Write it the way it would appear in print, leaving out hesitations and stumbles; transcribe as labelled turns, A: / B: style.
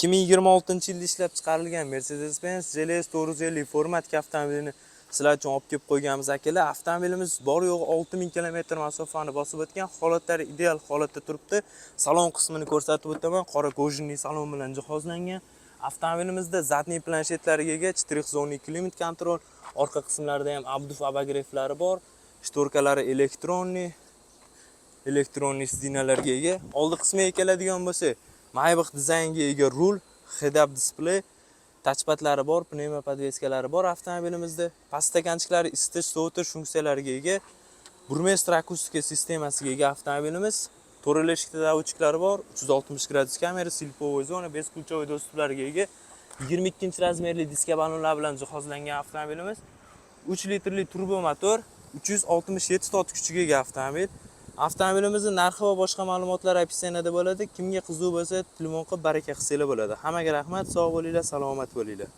A: 2026-yilda ishlab chiqarilgan Mercedes-Benz GLS 450 formatdagi avtomobilni sizlar uchun olib kelib qo'yganmiz akalar. Avtomobilimiz bor yo'g'i 6000 km masofani bosib o'tgan, holatlari ideal holatda turibdi. Salon qismini ko'rsatib o'taman. Qora kojinli salon bilan jihozlangan. Avtomobilimizda zadniy planshetlariga ega, 412 klimat kontrol, orqa qismlarida ham abduf abagireflari bor. Shtorkalari elektronli sidinalarga ega. Oldi qismiga keladigan bo'lsa, Maybach dizaynga ega rul, head-up display, touchpadlari bor, pnevma podveskalari bor avtomobilimizda. Past stakanchiklari isitish, sovutish funksiyalariga ega. Burmestr akustika sistemasiga ega avtomobilimiz. To'rali eshikda davutchiklari bor, 360 gradus kamera, silpovoy zona, beskulchovoy do'stlarga ega. 22-razmerli diska balonlar bilan jihozlangan avtomobilimiz. 3 litrli turbo motor, 367 tot kuchiga ega avtomobil. Avtomobilimizning narxi va boshqa ma'lumotlar opsiyaniyada bo'ladi. Kimga qiziq bo'lsa, telefon qilib baraka qilsanglar bo'ladi. Hammaga rahmat, sog' bo'linglar, salomat bo'linglar.